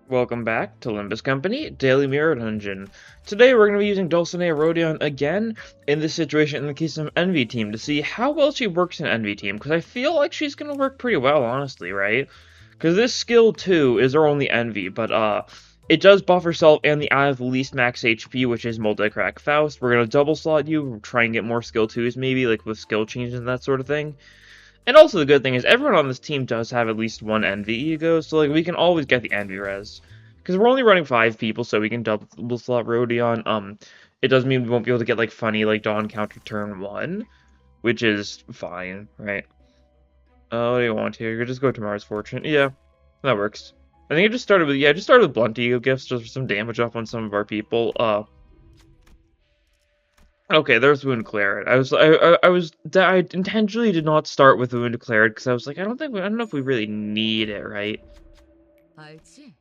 Welcome back to Limbus Company, Daily Mirror Dungeon. Today we're going to be using Dulcinea Rodion again in this situation in the case of Envy Team to see how well she works in Envy Team, because I feel like she's going to work pretty well, honestly, right? Because this skill 2 is her only Envy, but it does buff herself and the eye of the least max HP, which is Multi-Crack Faust. We're going to double slot you, try and get more skill 2s maybe, like with skill changes and that sort of thing. And also the good thing is everyone on this team does have at least one Envy ego, so like we can always get the Envy res. Because we're only running 5 people, so we can double slot Rodion. It does mean we won't be able to get like funny like Dawn counter turn 1, which is fine, right? What do you want here? You just go to Mars Fortune. Yeah, that works. I think I just started with blunt ego gifts just for some damage up on some of our people. Okay, there's Wound Claret. I intentionally did not start with Wound Claret because I was like, I don't know if we really need it, right?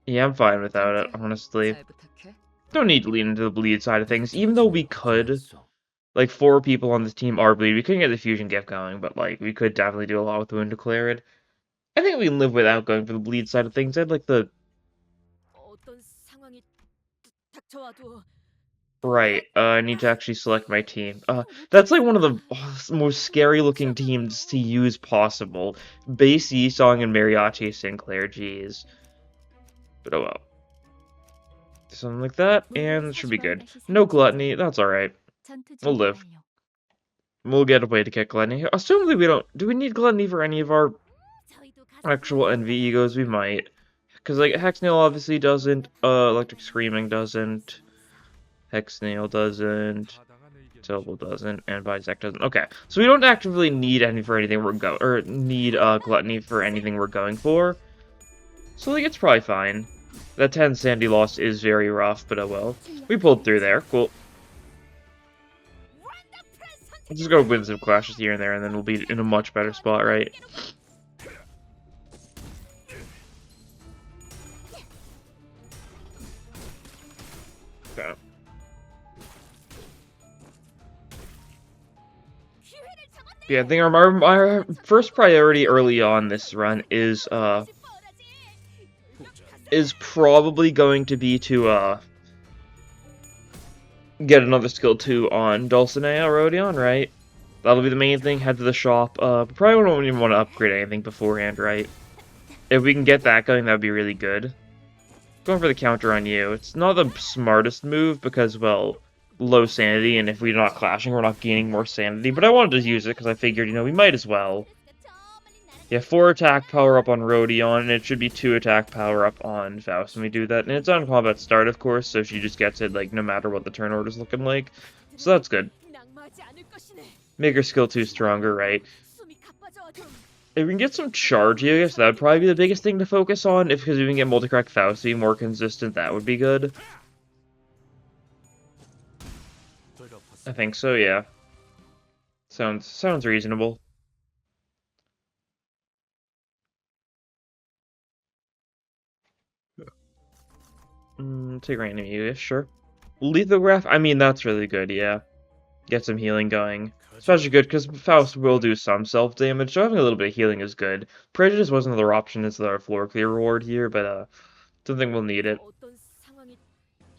Yeah, I'm fine without it, honestly. Don't need to lean into the bleed side of things, even though we could. Like, 4 people on this team are bleed. We couldn't get the fusion gift going, but like, we could definitely do a lot with Wound Claret. I think we can live without going for the bleed side of things. I'd like the... Right, I need to actually select my team. That's like one of the most scary looking teams to use possible. Base Yisong and Mariachi Sinclair, jeez. But oh well. Something like that, and it should be good. No gluttony, that's alright. We'll live. We'll get a way to get gluttony. Assumably we don't... Do we need gluttony for any of our actual Envy egos? We might. Because, like, Hexnail obviously doesn't, Electric Screaming doesn't... Hexnail doesn't, Tilble doesn't, and Bisect doesn't. Okay, so we don't actively need any for anything we're going, or need gluttony for anything we're going for. So like it's probably fine. That 10 Sandy loss is very rough, but oh well. We pulled through there. Cool. We'll just go win some clashes here and there, and then we'll be in a much better spot, right? Okay. Yeah, I think our first priority early on this run is probably going to be to get another skill 2 on Dulcinea Rodion, right? That'll be the main thing. Head to the shop. Probably don't even want to upgrade anything beforehand, right? If we can get that going, that'd be really good. Going for the counter on you. It's not the smartest move because, well, low sanity, and if we're not clashing, we're not gaining more sanity. But I wanted to use it because I figured, you know, we might as well. Yeah, 4 attack power up on Rodion, and it should be 2 attack power up on Faust when we do that. And it's on combat start, of course, so she just gets it, like, no matter what the turn order's looking like. So that's good. Make her skill 2 stronger, right? If we can get some charge, I guess that would probably be the biggest thing to focus on. Because if we can get Multi-Crack Faust to be more consistent, that would be good. I think so, yeah. Sounds reasonable. Take random use, sure. Lithograph, I mean, that's really good, yeah. Get some healing going. Especially good, because Faust will do some self-damage, so having a little bit of healing is good. Prejudice was another option as our floor clear reward here, but, don't think we'll need it.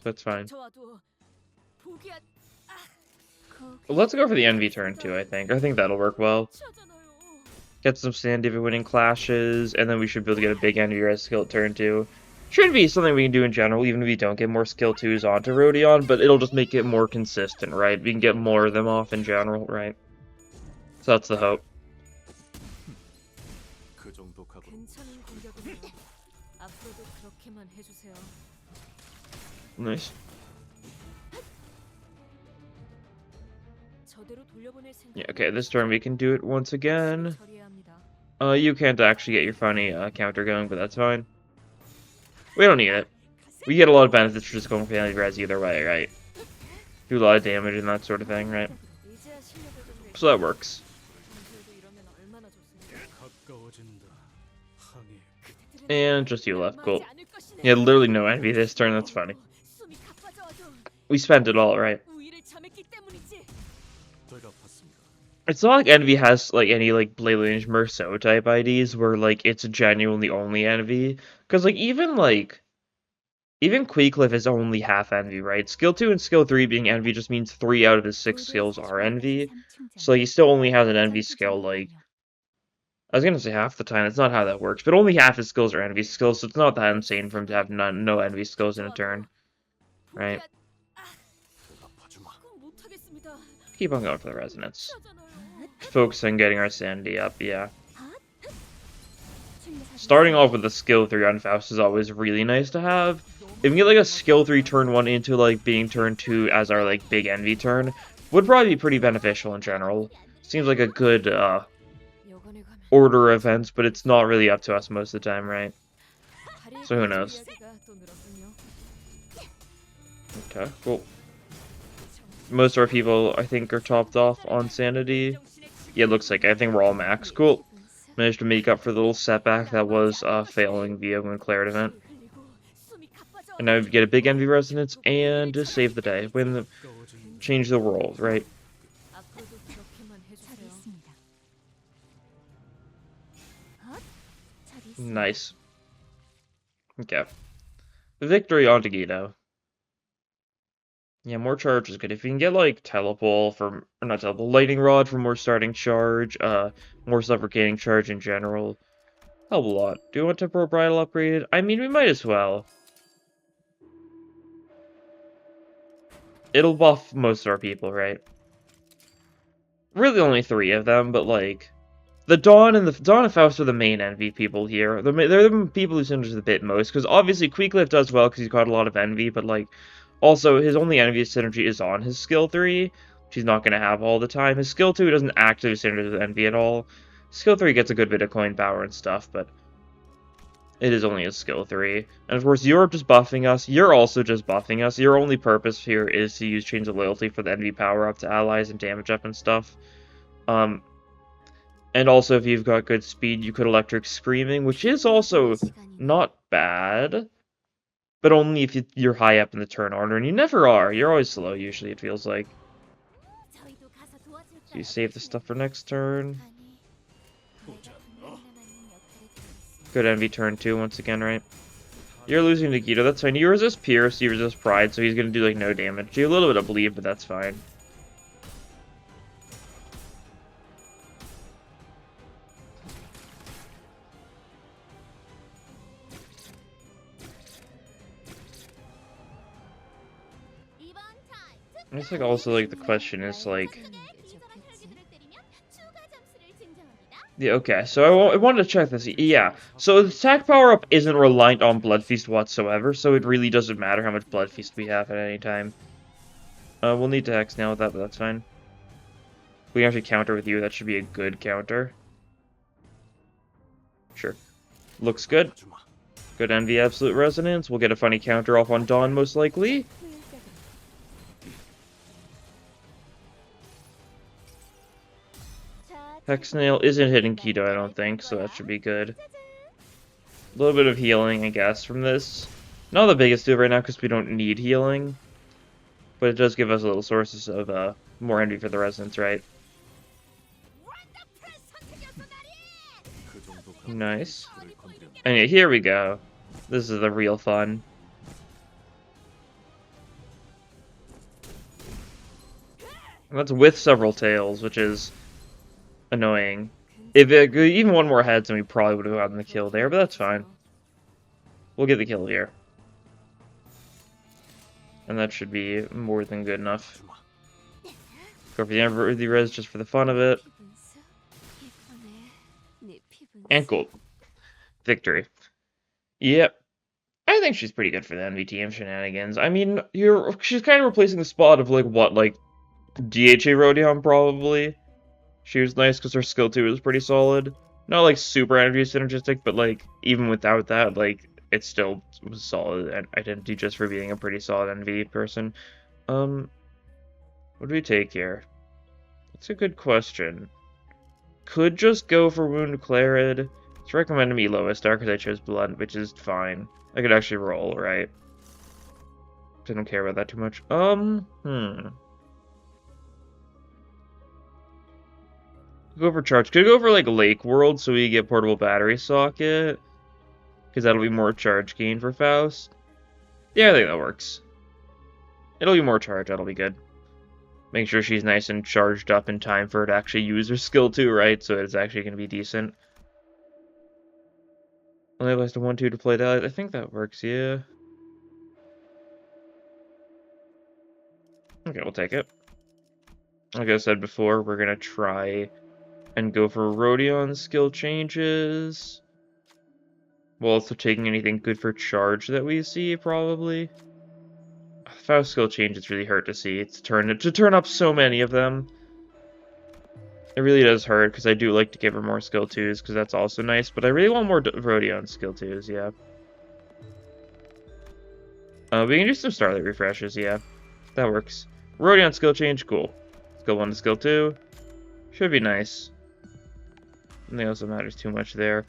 That's fine. Well, let's go for the Envy turn, too, I think. I think that'll work well. Get some sanity if we're winning clashes, and then we should be able to get a big Envy res skill turn, too. Should be something we can do in general, even if we don't get more skill 2s onto Rodion, but it'll just make it more consistent, right? We can get more of them off in general, right? So that's the hope. Nice. Yeah, okay, this turn we can do it once again. You can't actually get your funny counter going, but that's fine. We don't need it. We get a lot of benefits for just going for the res either way, right? Do a lot of damage and that sort of thing, right? So that works. And just you left, cool. Yeah, literally no envy this turn, that's funny. We spent it all, right? It's not like Envy has, like, any, like, Bladelinge Merceau type IDs where, like, it's genuinely only Envy. Because, like, even, like, Even Queecliff is only half Envy, right? Skill 2 and Skill 3 being Envy just means 3 out of his 6 skills are Envy. So he still only has an Envy skill, like, I was gonna say half the time, that's not how that works, but only half his skills are Envy skills, so it's not that insane for him to have no Envy skills in a turn, right? Keep on going for the Resonance. Focus on getting our Sanity up, yeah. Starting off with a skill 3 on Faust is always really nice to have. If we get like a skill 3 turn 1 into like being turn 2 as our like big Envy turn, would probably be pretty beneficial in general. Seems like a good order of events, but it's not really up to us most of the time, right? So who knows? Okay, cool. Most of our people, I think, are topped off on Sanity. Yeah, it looks like I think we're all max. Cool. Managed to make up for the little setback that was failing via Moonclared event. And now we get a big Envy Resonance and just save the day. Change the world, right? Nice. Okay. Victory on Gito. Yeah, more charge is good. If you can get, like, Telepole from, or not Telepole, Lightning Rod for more starting charge, more suffocating charge in general, help a lot. Do you want Temporal Bridle upgraded? I mean, we might as well. It'll buff most of our people, right? Really only 3 of them, but, like, the Dawn and Faust are the main Envy people here. They're the people who synergize the bit most, because obviously Queecliff does well because he's got a lot of Envy, but, like, also, his only Envy synergy is on his skill 3, which he's not going to have all the time. His skill 2 doesn't actively synergize with Envy at all. Skill 3 gets a good bit of coin power and stuff, but it is only his skill 3. And of course, you're just buffing us. You're also just buffing us. Your only purpose here is to use Chains of Loyalty for the Envy power up to allies and damage up and stuff. And also, if you've got good speed, you could Electric Screaming, which is also not bad. But only if you're high up in the turn order, and you never are. You're always slow, usually, it feels like. So you save the stuff for next turn. Good Envy turn 2 once again, right? You're losing to Gito, that's fine. You resist Pierce, you resist Pride, so he's gonna do, like, no damage. You have a little bit of bleed, but that's fine. I guess, like, also, like, the question is, like... Yeah, okay, so I wanted to check this. Yeah, so the attack power-up isn't reliant on Blood Feast whatsoever, so it really doesn't matter how much Blood Feast we have at any time. We'll need to Hex now with that, but that's fine. We can actually counter with you, that should be a good counter. Sure. Looks good. Good Envy Absolute Resonance. We'll get a funny counter off on Dawn, most likely. Hexnail isn't hitting Keto, I don't think, so that should be good. A little bit of healing, I guess, from this. Not the biggest deal right now, because we don't need healing. But it does give us little sources of more Envy for the Resonance, right? Nice. And yeah, here we go. This is the real fun. And that's with several tails, which is annoying. If it, even one more heads, then we probably would have gotten the kill there, but that's fine. We'll get the kill here. And that should be more than good enough. Go for the Envy Res just for the fun of it. And gold. Victory. Yep. I think she's pretty good for the Envy team shenanigans. I mean, she's kind of replacing the spot of, like, what, like, DHA Rodion, probably? She was nice because her skill 2 was pretty solid. Not, like, super Envy synergistic, but, like, even without that, like, it still was solid identity just for being a pretty solid Envy person. What do we take here? That's a good question. Could just go for Wound Clarid. It's recommended me lowest star because I chose Blood, which is fine. I could actually roll, right? I don't care about that too much. Go for charge. Could go for like Lake World so we get portable battery socket. Because that'll be more charge gain for Faust. Yeah, I think that works. It'll be more charge, that'll be good. Make sure she's nice and charged up in time for her to actually use her skill too, right? So it's actually going to be decent. Only has to 1-2 to play that. I think that works, yeah. Okay, we'll take it. Like I said before, we're going to try and go for Rodion skill changes. While also taking anything good for charge that we see, probably. Faust skill changes really hurt to see. To turn up so many of them. It really does hurt, because I do like to give her more skill 2s, because that's also nice, but I really want more Rodion skill 2s, yeah. We can do some Starlight refreshes, yeah. That works. Rodion skill change, cool. Skill 1 to skill 2. Should be nice. Nothing else that matters too much there.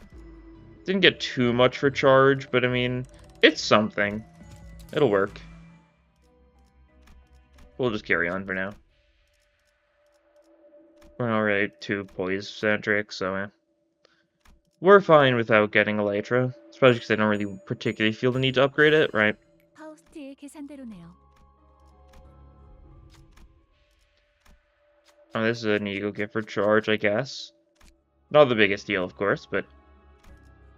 Didn't get too much for charge, but I mean, it's something. It'll work. We'll just carry on for now. We're not really too poise-centric, so we're fine without getting Elytra. Especially because I don't really particularly feel the need to upgrade it, right? Oh, this is an ego gift for charge, I guess. Not the biggest deal, of course, but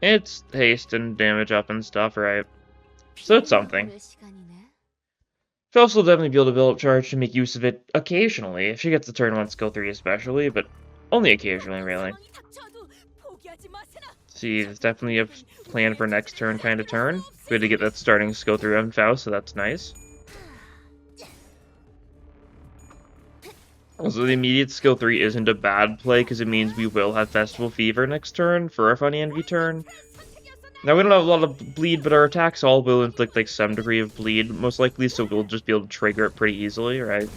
it's haste and damage up and stuff, right? So it's something. Faust will definitely be able to build up charge to make use of it occasionally, if she gets the turn 1 skill 3 especially, but only occasionally, really. See, it's definitely a plan for next turn kind of turn. Good to get that starting skill 3 on Faust, so that's nice. Also, the immediate skill 3 isn't a bad play, because it means we will have Festival Fever next turn for our Funny Envy turn. Now, we don't have a lot of bleed, but our attacks all will inflict, like, some degree of bleed, most likely, so we'll just be able to trigger it pretty easily, right?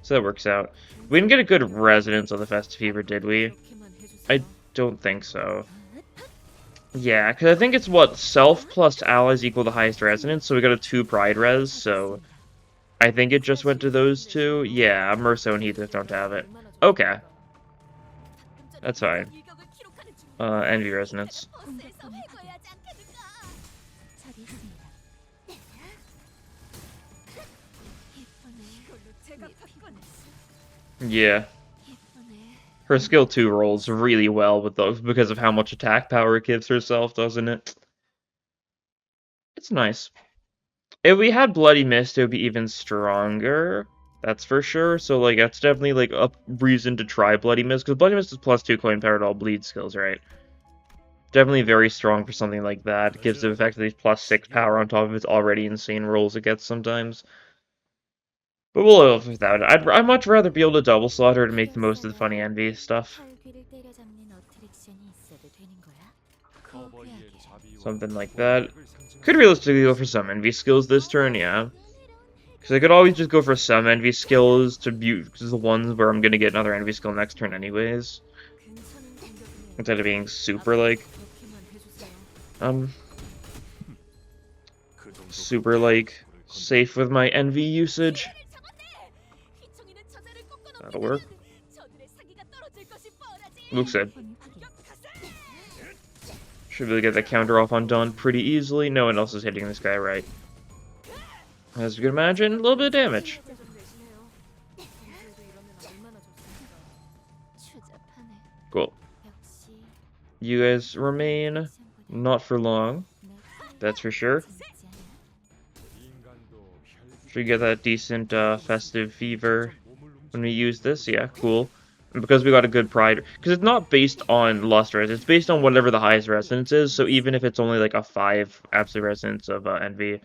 So that works out. We didn't get a good resonance on the Festive Fever, did we? I don't think so. Yeah, because I think it's, what, self plus allies equal the highest resonance, so we got a 2 pride res, so I think it just went to those two. Yeah, Merso and Heathcliff don't have it. Okay. That's fine. Envy resonance. Yeah. Her skill 2 rolls really well with those because of how much attack power it gives herself, doesn't it? It's nice. If we had Bloody Mist, it would be even stronger. That's for sure. So, like, that's definitely, like, a reason to try Bloody Mist. Because Bloody Mist is +2 coin power to all bleed skills, right? Definitely very strong for something like that. It gives it effectively +6 power on top of its already insane rolls it gets sometimes. But we'll live without it. I'd much rather be able to double slot her to make the most of the Funny Envy stuff. Something like that. Could realistically go for some Envy skills this turn, yeah. Because I could always just go for some Envy skills to use the ones where I'm going to get another Envy skill next turn anyways. Instead of being super, like... super, like, safe with my Envy usage. That'll work. Looks good. Should really get that counter off on Dawn pretty easily. No one else is hitting this guy right. As you can imagine, a little bit of damage. Cool. You guys remain not for long. That's for sure. Should get that decent festive fever when we use this. Yeah, cool. And because we got a good pride, because it's not based on lust res, it's based on whatever the highest resonance is. So even if it's only like a 5 absolute resonance of envy,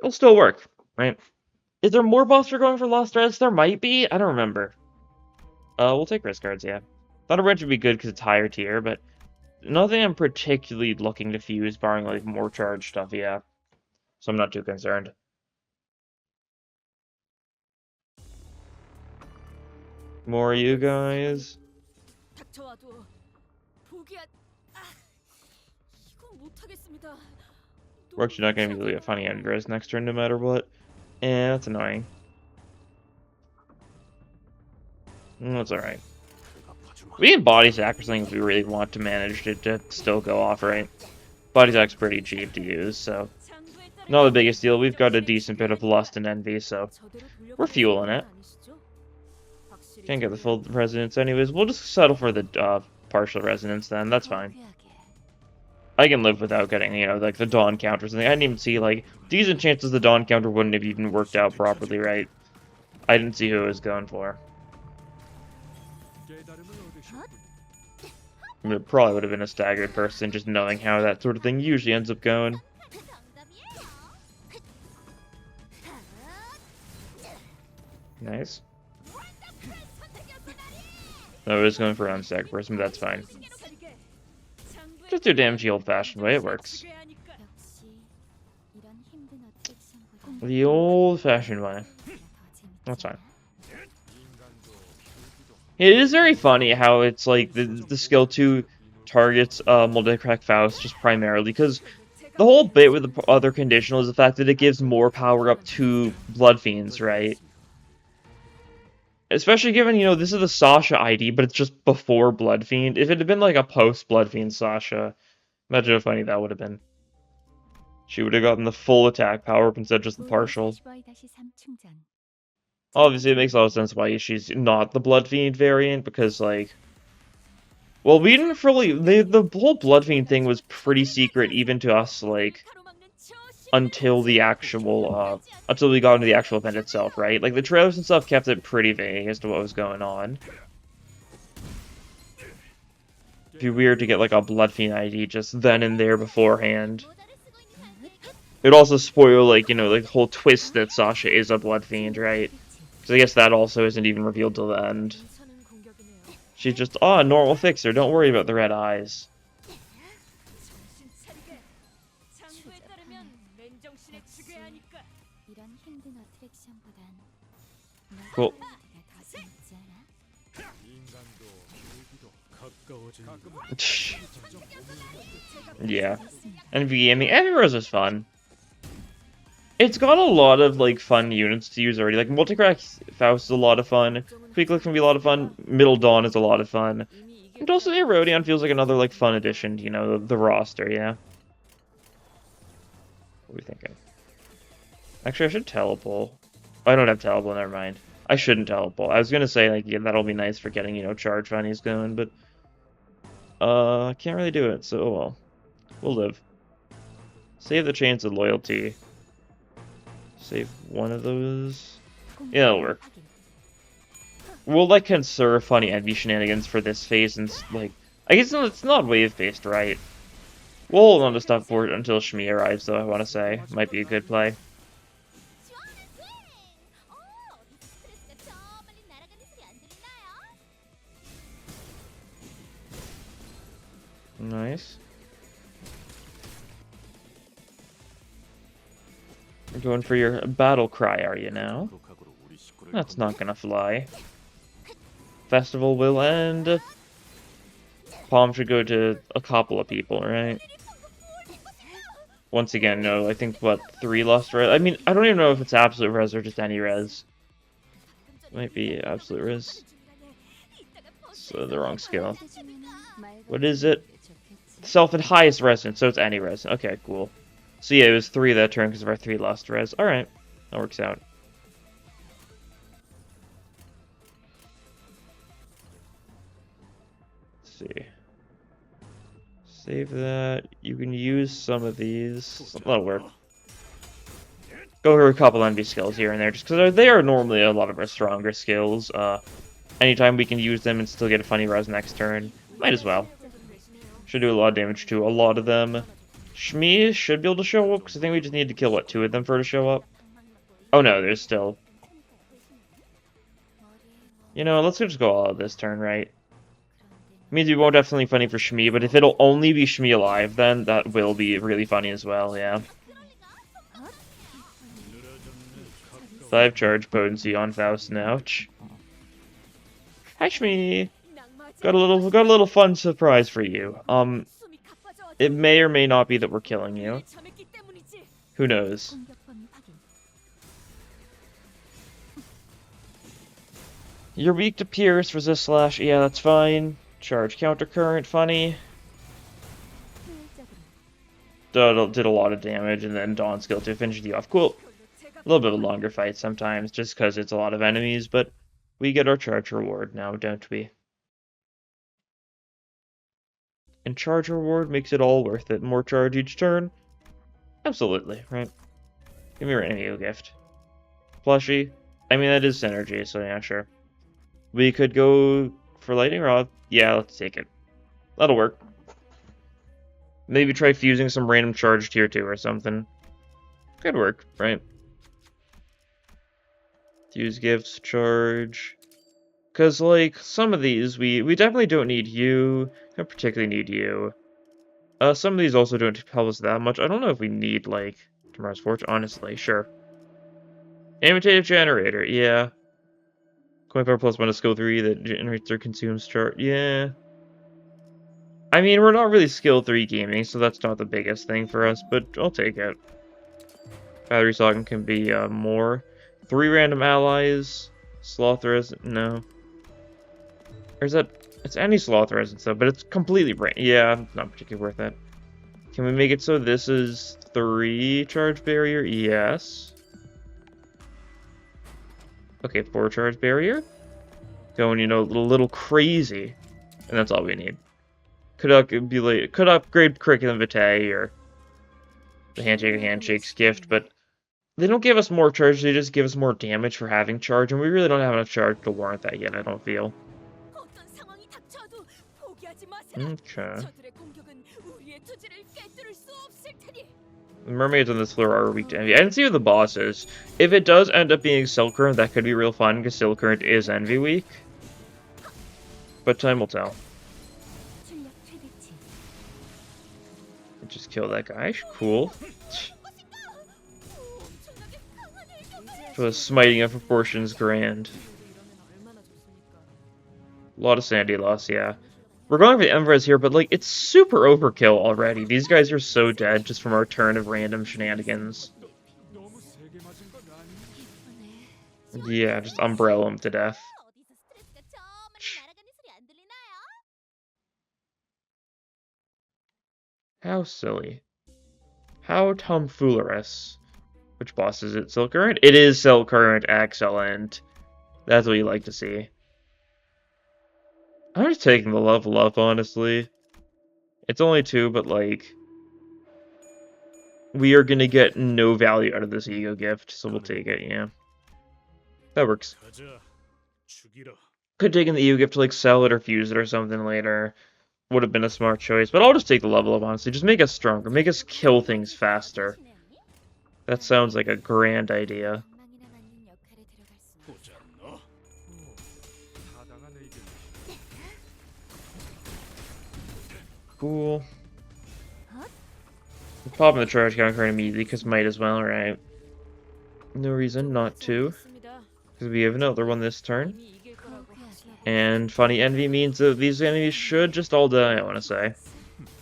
it'll still work, right? Is there more buffs for going for lost res? There might be. I don't remember. We'll take risk cards, yeah. Thunder Branch would be good because it's higher tier, but nothing I'm particularly looking to fuse, barring like more charge stuff, yeah. So I'm not too concerned. More you guys. We're actually not going to be really a funny Andres next turn no matter what. And that's annoying. That's alright. We can body sack for something if we really want to manage to still go off, right? Body sack's pretty cheap to use, so Not the biggest deal. We've got a decent bit of lust and envy, so we're fueling it. Can't get the full resonance anyways. We'll just settle for the partial resonance then. That's fine. I can live without getting, you know, like the dawn counter or something. I didn't even see, like, decent chances the dawn counter wouldn't have even worked out properly, right? I didn't see who it was going for. I mean, it probably would have been a staggered person, just knowing how that sort of thing usually ends up going. Nice. No, it was going for an unstaggered person, but that's fine. Just do damage the old-fashioned way, it works. The old-fashioned way. That's fine. It is very funny how it's like the skill 2 targets Multicrack Faust just primarily, because the whole bit with the other conditional is the fact that it gives more power up to Blood Fiends, right? Especially given, you know, this is the Sasha ID, but it's just before Blood Fiend. If it had been like a post-Blood Fiend Sasha, imagine how funny that would have been. She would have gotten the full attack power up instead of just the partial. Obviously, it makes a lot of sense why she's not the Blood Fiend variant, because, like... Well, we didn't really... The whole Blood Fiend thing was pretty secret, even to us, like... Until the actual, until we got into the actual event itself, right? Like, the trailers and stuff kept it pretty vague as to what was going on. It'd be weird to get, like, a Blood Fiend ID just then and there beforehand. It'd also spoil, like, you know, like, the whole twist that Sasha is a Blood Fiend, right? Because I guess that also isn't even revealed till the end. She's just, oh, normal fixer, don't worry about the red eyes. Cool. Yeah. NV Gaming. Envy Rose is fun. It's got a lot of, like, fun units to use already. Like, Multicrack Faust is a lot of fun. Quick Look can be a lot of fun. Middle Dawn is a lot of fun. And also, the Rodion feels like another, like, fun addition to, you know, the roster, yeah? What are we thinking? Actually, I should telepole. I don't have telepole, never mind. I shouldn't telepole. I was gonna say, like, yeah, that'll be nice for getting, you know, charge funnies going, but... I can't really do it, so, oh well. We'll live. Save the Chains of Loyalty. Save one of those. Yeah, it'll work. We'll, like, conserve funny envy shenanigans for this phase, and, like... I guess it's not wave-based, right? We'll hold on to stuff for it until Shmi arrives, though, I want to say. Might be a good play. Nice. You're going for your battle cry, are you now? That's not gonna fly. Festival will end. Palm should go to a couple of people, right? Once again, no, I think, what, 3 Lust Res? I mean, I don't even know if it's Absolute Res or just any Res. Might be Absolute Res. So, the wrong skill. What is it? Self and highest resonance, so it's any res. Okay, cool. So yeah, it was 3 that turn because of our 3 Lust Res. Alright, that works out. Let's see. Save that. You can use some of these. That'll work. Go over a couple envy skills here and there, just because they are normally a lot of our stronger skills. Anytime we can use them and still get a funny res next turn, might as well. Should do a lot of damage to a lot of them. Shmi should be able to show up, because I think we just need to kill, what, 2 of them for her to show up? Oh no, there's still... You know, let's just go all out this turn, right? Means we won't have something funny for Shmi, but if it'll only be Shmi alive, then that will be really funny as well, yeah. 5 charge potency on Faust now. Hi Shmi! Got a little fun surprise for you. It may or may not be that we're killing you. Who knows? You're weak to Pierce, resist slash, yeah, that's fine. Charge counter current, funny. did a lot of damage, and then Dawn skill 2 finished you off. Cool. A little bit of a longer fight sometimes, just because it's a lot of enemies, but we get our charge reward now, don't we? And charge reward makes it all worth it. More charge each turn? Absolutely, right? Give me your enemy gift. Plushie? I mean, that is synergy, so yeah, sure. We could go for lightning rod. Yeah, let's take it. That'll work. Maybe try fusing some random charge tier 2 or something. Could work, right? Fuse gifts, charge. Because, like, some of these, we definitely don't need you. Don't particularly need you. Some of these also don't help us that much. I don't know if we need, like, Tomorrow's Fortune, honestly. Sure. Imitative generator, yeah. 25 plus 1 to skill 3 that generates or consumes chart, yeah. I mean, we're not really skill 3 gaming, so that's not the biggest thing for us, but I'll take it. Battery socket can be more. 3 random allies. Sloth resin, no. Or is that... It's any sloth resin stuff, but it's completely yeah, not particularly worth it. Can we make it so this is 3 charge barrier? Yes. Okay, 4 charge barrier. Going, you know, a little crazy. And that's all we need. Could upgrade Curriculum Vitae or the Handshake of Handshakes gift, but they don't give us more charge, they just give us more damage for having charge, and we really don't have enough charge to warrant that yet, I don't feel. Okay. The mermaids on this floor are weak to envy. I didn't see who the boss is. If it does end up being Silk Current, that could be real fun, because Silk Current is envy weak. But time will tell. Just kill that guy. Cool. For the smiting of proportions grand. A lot of sanity loss, yeah. We're going for the Empress here, but like it's super overkill already. These guys are so dead just from our turn of random shenanigans. Yeah, just umbrella them to death. How silly. How tomfoolerish. Which boss is it? Silk Current? It is Silk Current. Excellent. That's what you like to see. I'm just taking the level up, honestly. It's only 2, but like... we are gonna get no value out of this ego gift, so we'll take it, yeah. That works. Could take in the ego gift to like sell it or fuse it or something later. Would have been a smart choice, but I'll just take the level up, honestly. Just make us stronger. Make us kill things faster. That sounds like a grand idea. Cool. We're popping the charge count card immediately, because might as well, right? No reason not to. Because we have another one this turn. And funny envy means that these enemies should just all die, I want to say.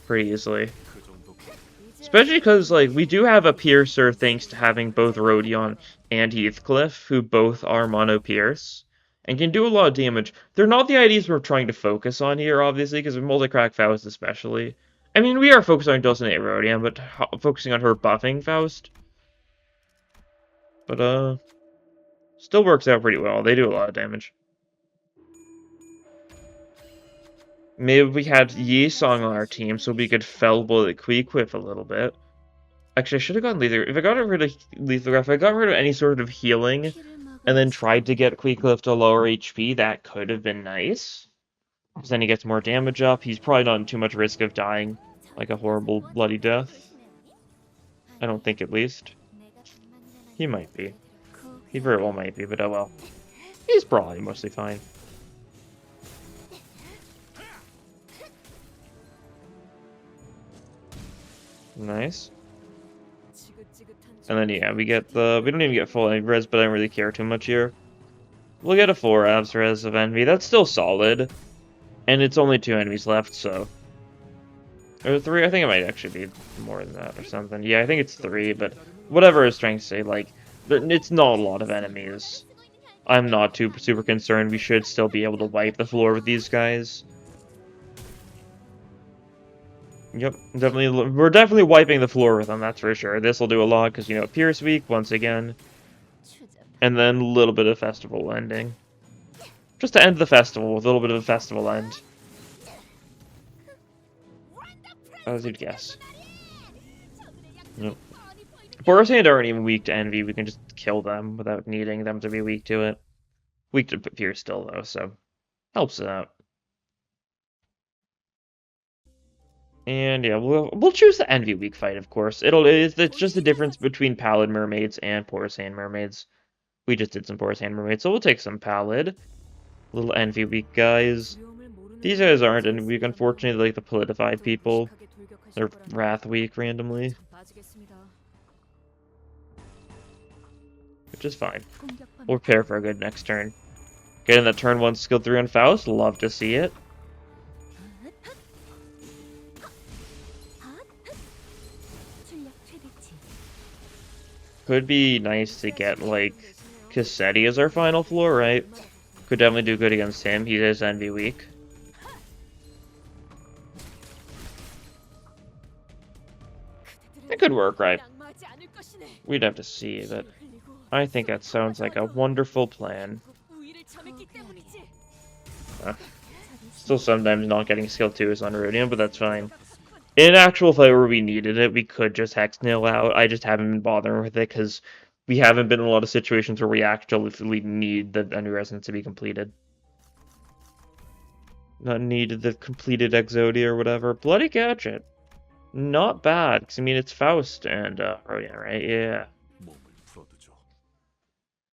Pretty easily. Especially because, like, we do have a Piercer thanks to having both Rodion and Heathcliff, who both are mono-pierce, and can do a lot of damage. They're not the IDs we're trying to focus on here, obviously, because of Multicrack Faust especially. I mean, we are focusing on Dulcinea Rodion, but focusing on her buffing Faust. But, still works out pretty well. They do a lot of damage. Maybe we had Yi-Song on our team, so we could fell bullet Queequip a little bit. Actually, I should have gotten Lethal. If I got rid of Lethal Graph, if I got rid of any sort of healing, and then tried to get Queequip to lower HP, that could have been nice. Because then he gets more damage up. He's probably not in too much risk of dying, like a horrible bloody death. I don't think, at least. He might be. He very well might be, but oh well. He's probably mostly fine. Nice. And then yeah, we don't even get full res, but I don't really care too much here. We'll get a 4 abs res of envy. That's still solid. And it's only 2 enemies left, so. Or 3, I think it might actually be more than that or something. Yeah, I think it's 3, but whatever I was trying to say, like, it's not a lot of enemies. I'm not super concerned. We should still be able to wipe the floor with these guys. Yep, definitely. We're definitely wiping the floor with them, that's for sure. This will do a lot because, you know, Pierce Week once again. And then a little bit of festival ending. Just to end the festival with a little bit of a festival end. As you'd guess. Yep. Boris Hand aren't even weak to Envy. We can just kill them without needing them to be weak to it. Weak to Pierce still, though, so helps it out. And yeah, we'll choose the Envy weak fight, of course. It's just the difference between Pallid Mermaids and Porous Hand Mermaids. We just did some Porous Hand Mermaids, so we'll take some Pallid. Little Envy weak guys. These guys aren't Envy weak, unfortunately, like the Politified people. They're Wrath weak randomly. Which is fine. We'll prepare for a good next turn. Getting the turn 1 skill 3 on Faust, love to see it. Could be nice to get, like, Cassetti as our final floor, right? Could definitely do good against him. He is Envy weak. It could work, right? We'd have to see, but I think that sounds like a wonderful plan. Still sometimes not getting skill 2 is on Rhodium, but that's fine. In an actual fight where we needed it, we could just Hex Nail out. I just haven't been bothering with it because we haven't been in a lot of situations where we actually need the Envy Resonance to be completed. Not needed the completed Exodia or whatever. Bloody Gadget. Not bad, because I mean it's Faust and Rhodium, right? Yeah.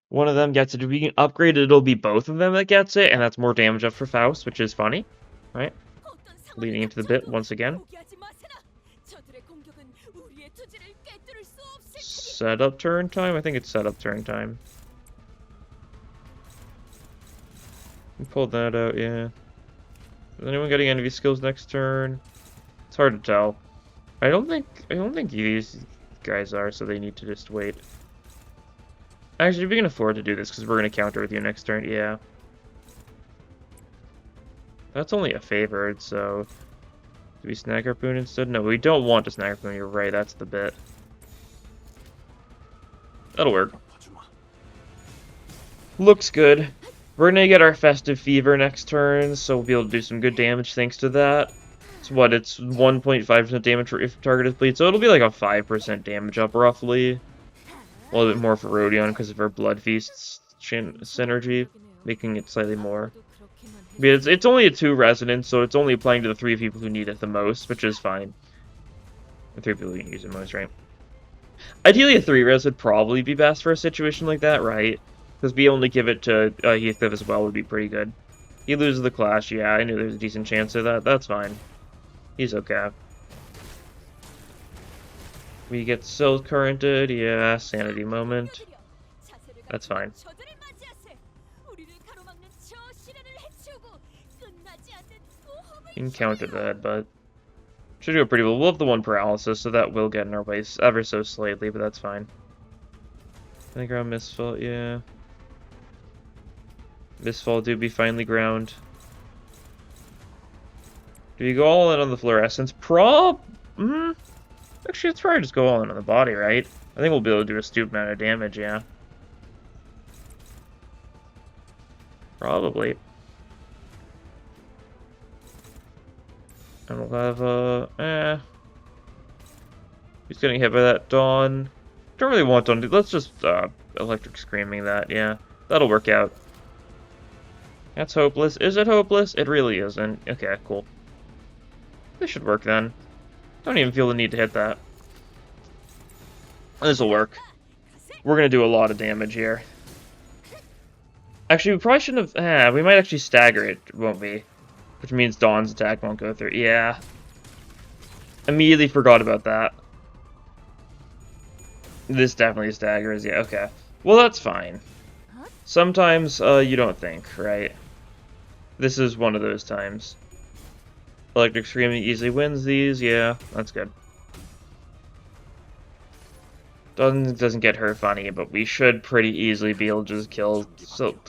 One of them gets it. If we can upgrade it, it'll be both of them that gets it, and that's more damage up for Faust, which is funny, right? Leading into the bit once again. Setup turn time? I think it's setup turn time. We pulled that out, yeah. Is anyone getting any of these skills next turn? It's hard to tell. I don't think these guys are, so they need to just wait. Actually, we can afford to do this because we're going to counter with you next turn. Yeah. That's only a favored, so... Do we snag Harpoon instead? No, we don't want to snag Harpoon. You're right, that's the bit. That'll work. Looks good. We're going to get our Festive Fever next turn, so we'll be able to do some good damage thanks to that. It's what? It's 1.5% damage if target is bleed, so it'll be like a 5% damage up roughly. A little bit more for Rodion because of her Blood Feast's synergy, making it slightly more. But it's only a 2 resonance, so it's only applying to the 3 people who need it the most, which is fine. The 3 people who can use it most, right? Ideally, a 3 res would probably be best for a situation like that, right? Because we only give it to Heathcliff as well would be pretty good. He loses the Clash, yeah, I knew there was a decent chance of that. That's fine. He's okay. We get Silk Currented, yeah, Sanity Moment. That's fine. You can counter that, but should do it pretty well. We'll have the 1 paralysis, so that will get in our way ever so slightly, but that's fine. I think around Mistfall, yeah. Mistfall do be finally ground. Do you go all in on the Fluorescence? Actually, let's probably just go all in on the body, right? I think we'll be able to do a stupid amount of damage, yeah. Probably. And we'll have, He's getting hit by that Dawn. Don't really want Dawn. Let's just, Electric Screaming that, yeah. That'll work out. That's hopeless. Is it hopeless? It really isn't. Okay, cool. This should work then. Don't even feel the need to hit that. This'll work. We're gonna do a lot of damage here. Actually, we probably shouldn't have... we might actually stagger it, won't we? Which means Dawn's attack won't go through. Yeah. Immediately forgot about that. This definitely staggers. Yeah, okay. Well, that's fine. Sometimes, you don't think, right? This is one of those times. Electric Screaming easily wins these. Yeah, that's good. Doesn't get her funny, but we should pretty easily be able to just kill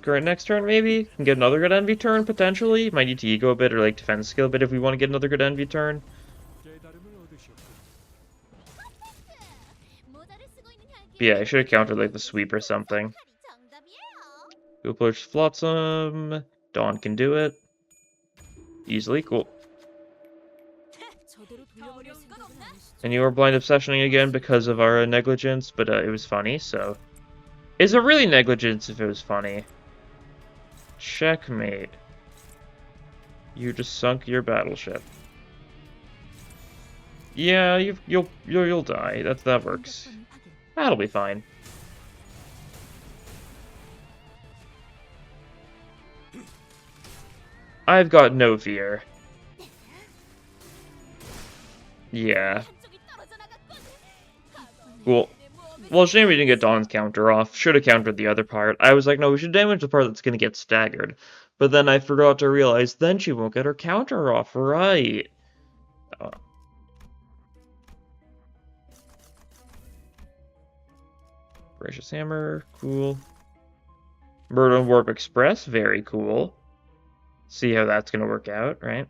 current next turn, maybe? And get another good Envy turn, potentially? Might need to ego a bit or, like, defense skill a bit if we want to get another good Envy turn. Yeah, I should have countered like the sweep or something. Goopler's Flotsam. Dawn can do it. Easily, cool. And you were blind obsessioning again because of our negligence, but it was funny, so... Is it really negligence if it was funny? Checkmate. You just sunk your battleship. Yeah, you'll die. That works. That'll be fine. I've got no fear. Yeah. Cool. Well, shame we didn't get Dawn's counter off. Should have countered the other part. I was like, no, we should damage the part that's gonna get staggered. But then I forgot to realize, then she won't get her counter off, right? Oh. Gracious Hammer, cool. Murder and Warp Express, very cool. See how that's gonna work out, right?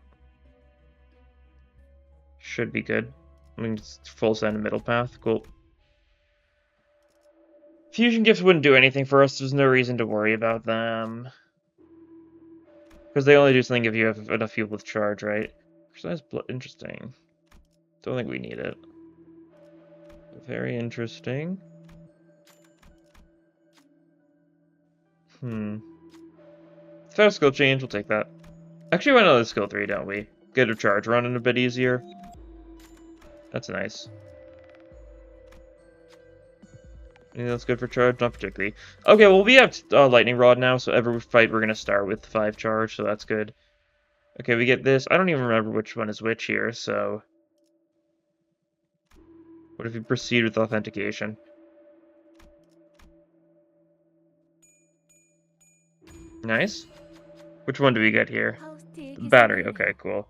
Should be good. I mean, just full send middle path, cool. Fusion gifts wouldn't do anything for us, there's no reason to worry about them. Because they only do something if you have enough fuel with charge, right? Precise blood, interesting. Don't think we need it. Very interesting. Fast skill change, we'll take that. Actually, we want another skill 3, don't we? Get a charge running a bit easier. That's nice. Anything that's good for charge? Not particularly. Okay, well, we have Lightning Rod now, so every fight we're going to start with 5 charge, so that's good. Okay, we get this. I don't even remember which one is which here, so... What if we proceed with authentication? Nice. Which one do we get here? The battery, okay, cool.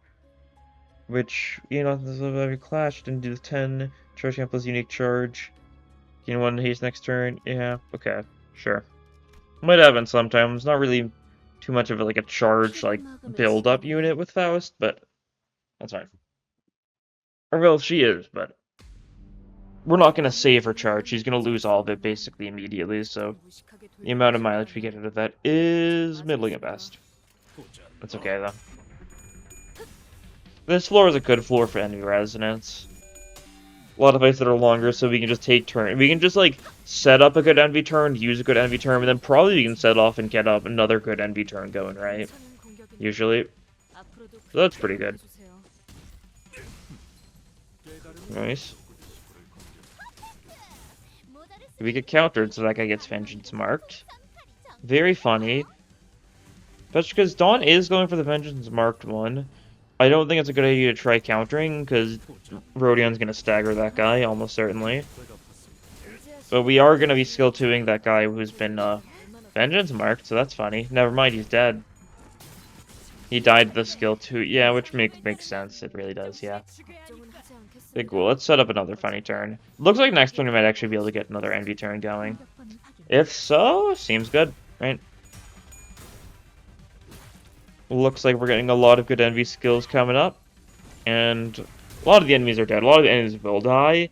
Which, you know, this is every clash, didn't do the 10. Charge camp plus unique charge. You know, 1 haste next turn. Yeah, okay, sure. Might happen sometimes. Not really too much of like a charge, like, build-up unit with Faust, but that's fine. Or, well, she is, but we're not going to save her charge. She's going to lose all of it basically immediately, so the amount of mileage we get out of that is middling at best. That's okay, though. This floor is a good floor for enemy resonance. A lot of fights that are longer, so we can just take turn. We can just, like, set up a good envy turn, use a good envy turn, and then probably we can set off and get up another good envy turn going, right? Usually. So that's pretty good. Nice. We get countered, so that guy gets vengeance marked. Very funny. That's because Dawn is going for the vengeance marked one. I don't think it's a good idea to try countering, because Rhodion's going to stagger that guy, almost certainly. But we are going to be skill 2ing that guy who's been vengeance marked, so that's funny. Never mind, he's dead. He died the skill 2. Yeah, which makes sense. It really does, yeah. Okay, cool. Let's set up another funny turn. Looks like next turn we might actually be able to get another envy turn going. If so, seems good, right? Looks like we're getting a lot of good envy skills coming up. And a lot of the enemies are dead. A lot of the enemies will die.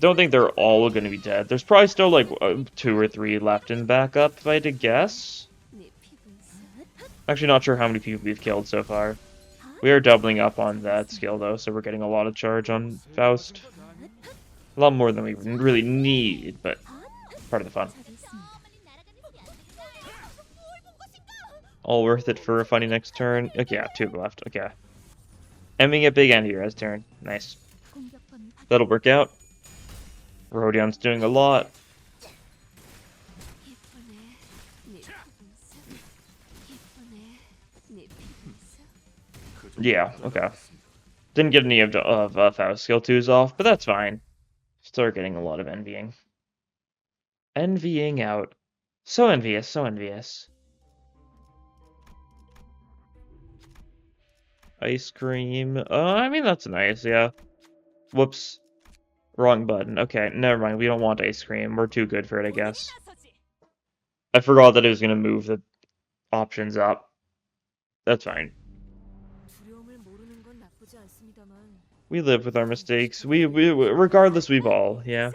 Don't think they're all going to be dead. There's probably still like 2 or 3 left in backup, if I had to guess. Actually, not sure how many people we've killed so far. We are doubling up on that skill, though, so we're getting a lot of charge on Faust. A lot more than we really need, but part of the fun. All worth it for a funny next turn. Okay, yeah, 2 left. Okay. And we get big end here as turn. Nice. That'll work out. Rhodion's doing a lot. Yeah, okay. Didn't get any of Faust skill 2s off, but that's fine. Still getting a lot of envying. Envying out. So envious, so envious. Ice cream. I mean, that's nice, yeah. Whoops. Wrong button. Okay, never mind. We don't want ice cream. We're too good for it, I guess. I forgot that it was going to move the options up. That's fine. We live with our mistakes. Regardless, we ball, yeah.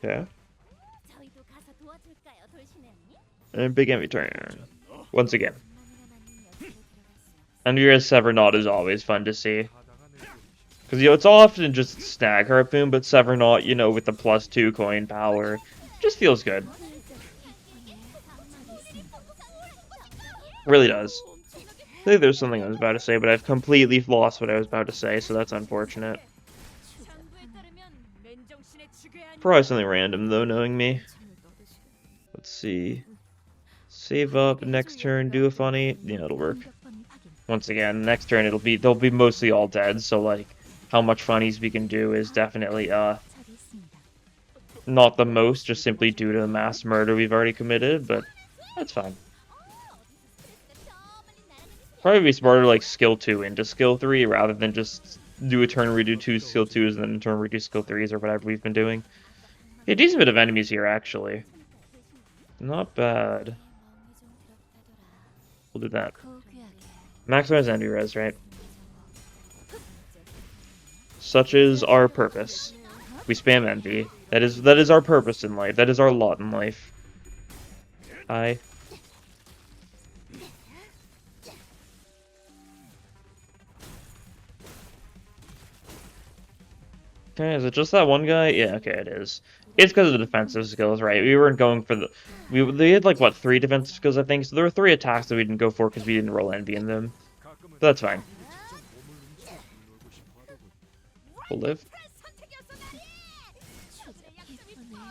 Okay. And big envy turn. Once again. Envy Sever Not is always fun to see. Because, it's often just Snag Harpoon, but Sever Not, with the +2 coin power, just feels good. Really does. I think there's something I was about to say, but I've completely lost what I was about to say, so that's unfortunate. Probably something random, though, knowing me. Let's see. Save up, next turn, do a funny. Yeah, it'll work. Once again, next turn they'll be mostly all dead, so, like, how much funnies we can do is definitely, not the most, just simply due to the mass murder we've already committed, but that's fine. Probably be smarter, like, skill 2 into skill 3, rather than just do a turn where we do 2 skill 2s and then a turn where we do skill 3s or whatever we've been doing. A decent bit of enemies here, actually. Not bad. We'll do that. Maximize envy res, right? Such is our purpose. We spam envy. That is our purpose in life. That is our lot in life. Okay, is it just that one guy? Yeah, okay, it is. It's because of the defensive skills, right? We weren't going for the... They had, like, what, 3 defensive skills, I think? So there were 3 attacks that we didn't go for because we didn't roll envy in them. But that's fine. We'll live.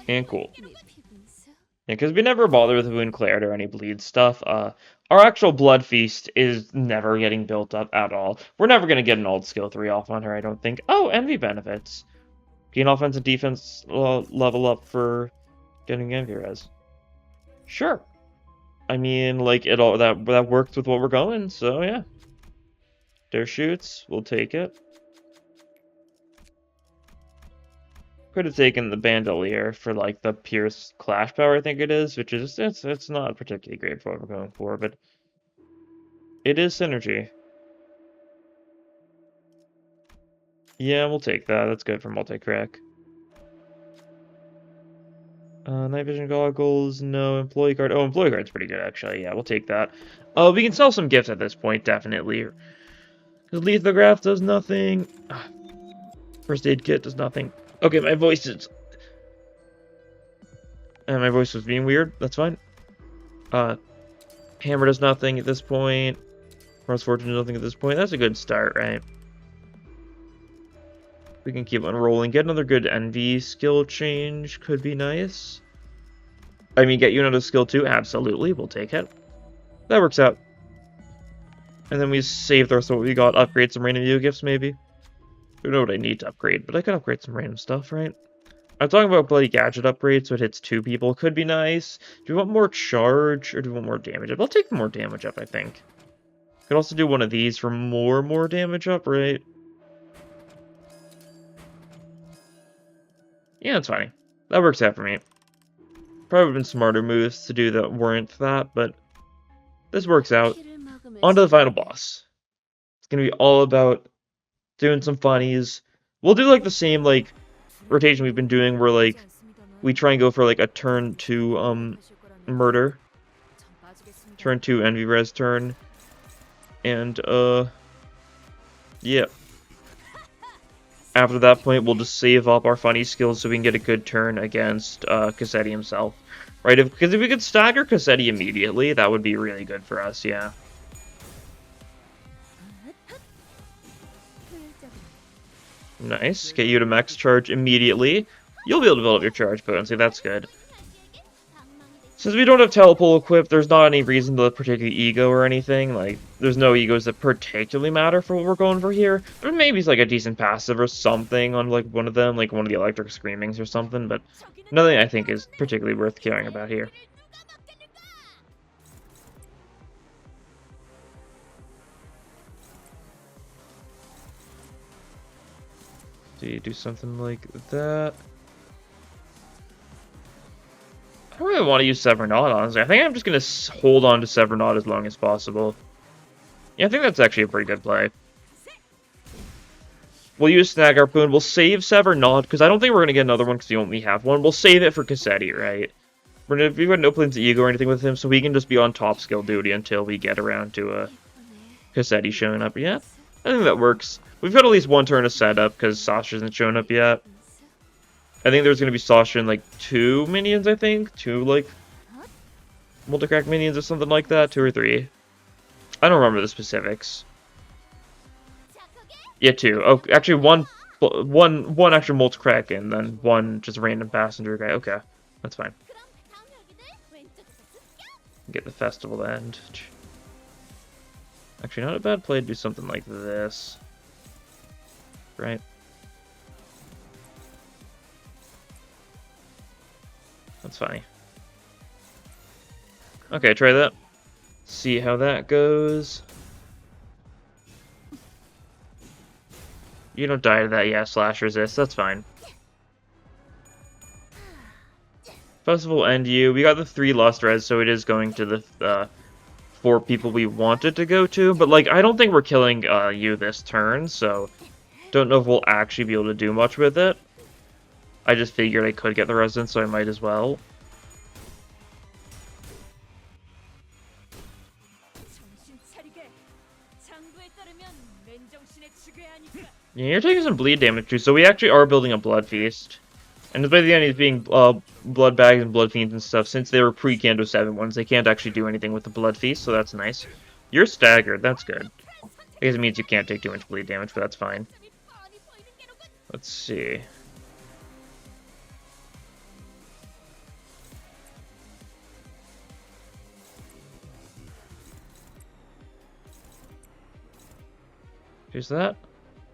And cool. Yeah, because we never bother with Wound Clarity or any bleed stuff. Our actual Blood Feast is never getting built up at all. We're never going to get an old skill 3 off on her, I don't think. Oh, envy benefits. Gain offense and defense level up for getting envy res. Sure. I mean, like, that works with what we're going, so yeah. Dare shoots, we'll take it. Could have taken the Bandolier for, like, the Pierce Clash Power, I think it is, which is, it's not particularly great for what we're going for, but it is synergy. Yeah, we'll take that. That's good for multi-crack. Night vision goggles, no. Employee card. Oh, employee card's pretty good, actually. Yeah, we'll take that. We can sell some gifts at this point, definitely. Because lithograph does nothing. First aid kit does nothing. Okay, my voice is... my voice was being weird. That's fine. Hammer does nothing at this point. Cross Fortune does nothing at this point. That's a good start, right? We can keep on rolling. Get another good envy skill change. Could be nice. I mean, get you another skill too? Absolutely. We'll take it. That works out. And then we saved our what we got. Upgrade some random video gifts, maybe. I don't know what I need to upgrade, but I can upgrade some random stuff, right? I'm talking about bloody gadget upgrade, so it hits 2 people. Could be nice. Do we want more charge, or do we want more damage up? I'll take more damage up, I think. Could also do one of these for more damage up, right? Yeah, that's fine. That works out for me. Probably been smarter moves to do that weren't that, but this works out. On to the final boss. It's gonna be all about doing some funnies. We'll do like the same like rotation we've been doing where like we try and go for like a turn 2 murder. Turn 2 envy res turn. And yeah. After that point, we'll just save up our funny skills so we can get a good turn against Cassetti himself. Right? Because if we could stagger Cassetti immediately, that would be really good for us, yeah. Nice. Get you to max charge immediately. You'll be able to build up your charge potency, that's good. Since we don't have telepole equipped, there's not any reason to particularly ego or anything. Like, there's no egos that particularly matter for what we're going for here. But maybe it's like a decent passive or something on like one of them, like one of the electric screamings or something. But nothing I think is particularly worth caring about here. Do you do something like that? I don't really want to use Sever Not, honestly. I think I'm just going to hold on to Sever Not as long as possible. Yeah, I think that's actually a pretty good play. We'll use Snag Harpoon. We'll save Sever Not, because I don't think we're going to get another one because we only have one. We'll save it for Cassetti, right? We've got no plans to Ego or anything with him, so we can just be on top skill duty until we get around to Cassetti showing up. Yeah, I think that works. We've got at least one turn to set up because Sasha hasn't shown up yet. I think there's going to be Sasha and like 2 minions, I think. 2 like multi-crack minions or something like that. 2 or 3. I don't remember the specifics. Yeah, 2. Oh, actually one actual multi-crack and then 1 just random passenger guy. Okay, that's fine. Get the festival to end. Actually, not a bad play to do something like this. Right? That's funny. Okay, try that. See how that goes. You don't die to that, yeah, slash resist, that's fine. Festival end you. We got the 3 lost res, so it is going to the 4 people we wanted to go to, but like I don't think we're killing you this turn, so don't know if we'll actually be able to do much with it. I just figured I could get the residence, so I might as well. Yeah, you're taking some bleed damage too, so we actually are building a blood feast. And by the end, he's being blood bags and blood fiends and stuff. Since they were pre-Kando 7 ones, they can't actually do anything with the blood feast, so that's nice. You're staggered, that's good. I guess it means you can't take too much bleed damage, but that's fine. Let's see. Here's that.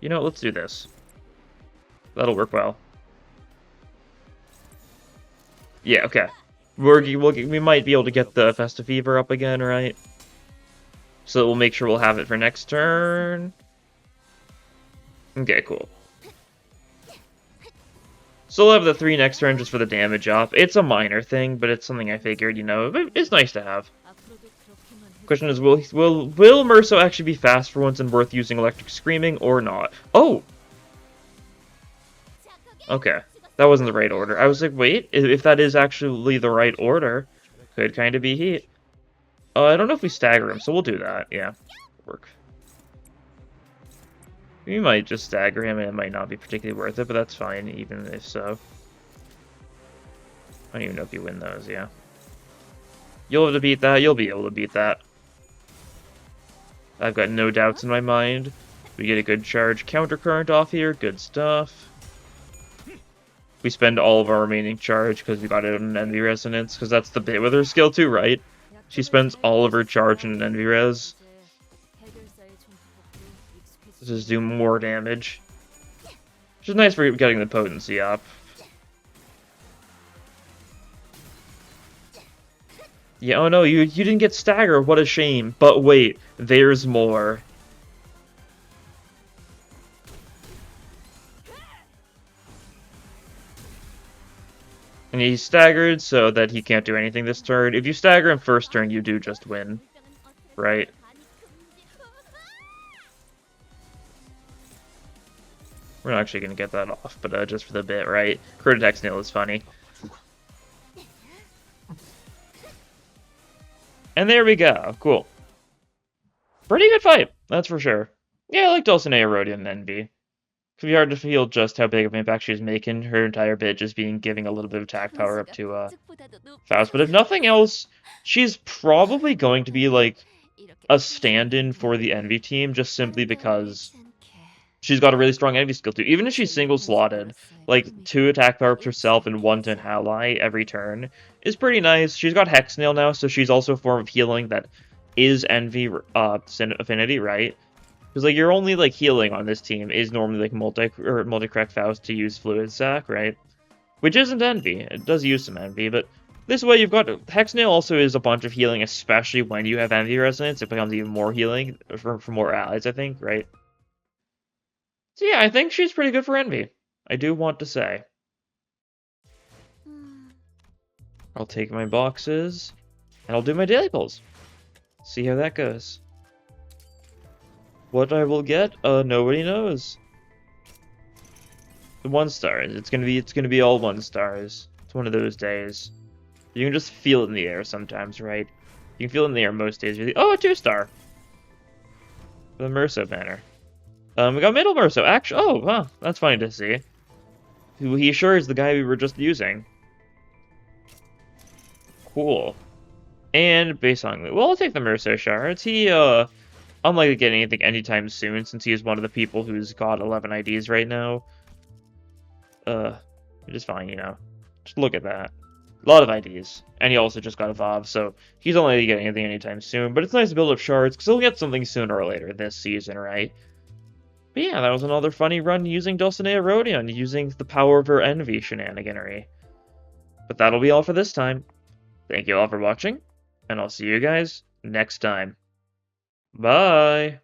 You know what, let's do this. That'll work well. Yeah, okay. We might be able to get the Festive Fever up again, right? So we'll make sure we'll have it for next turn. Okay, cool. So we'll have the 3 next turn just for the damage up. It's a minor thing, but it's something I figured, you know, it's nice to have. Question is, will Merso actually be fast for once and worth using Electric Screaming or not? Oh! Okay. That wasn't the right order. I was like, wait, if that is actually the right order, could kind of be heat. I don't know if we stagger him, so we'll do that. Yeah, work. We might just stagger him, and it might not be particularly worth it, but that's fine, even if so. I don't even know if you win those, yeah. You'll have to beat that, you'll be able to beat that. I've got no doubts in my mind. We get a good charge countercurrent off here, good stuff. We spend all of our remaining charge because we got it on an Envy Resonance, because that's the bit with her skill too, right? She spends all of her charge in an Envy Res. Just do more damage. Which is nice for getting the potency up. Yeah, oh no, you didn't get stagger, what a shame. But wait, there's more. And he's staggered so that he can't do anything this turn. If you stagger him first turn, you do just win. Right? We're not actually going to get that off, but just for the bit, right? Crit attack snail is funny. And there we go. Cool. Pretty good fight, that's for sure. Yeah, I like Dulcinea Rodion and NB. It can be hard to feel just how big of an impact she's making. Her entire bit just being giving a little bit of attack power up to Faust. But if nothing else, she's probably going to be like a stand-in for the Envy team just simply because she's got a really strong Envy skill too. Even if she's single-slotted, like 2 attack power ups herself and 1 to an ally every turn is pretty nice. She's got Hex Nail now, so she's also a form of healing that is Envy affinity, right? Because like your only like healing on this team is normally like multi-crack Faust to use Fluid Sac, right? Which isn't Envy. It does use some Envy, but this way you've got Hex Nail also is a bunch of healing, especially when you have Envy Resonance. It becomes even more healing for more allies, I think, right? So yeah, I think she's pretty good for Envy. I do want to say. I'll take my boxes, and I'll do my daily pulls. See how that goes. What I will get, nobody knows. 1 stars. It's gonna be all 1 stars. It's one of those days. You can just feel it in the air sometimes, right? You can feel it in the air most days. You're like, oh, a 2-star. The Merso banner. We got Middle Merso. Actually, oh, huh. That's funny to see. He sure is the guy we were just using. Cool. And base on well, I'll take the Merso shards. He, unlikely to get anything anytime soon, since he is one of the people who's got 11 IDs right now. Which is fine, you know. Just look at that. A lot of IDs. And he also just got evolved, so he's only going to get anything anytime soon. But it's nice to build up shards, because he'll get something sooner or later this season, right? But yeah, that was another funny run using Dulcinea Rhodion, using the power of her envy shenaniganery. But that'll be all for this time. Thank you all for watching, and I'll see you guys next time. Bye!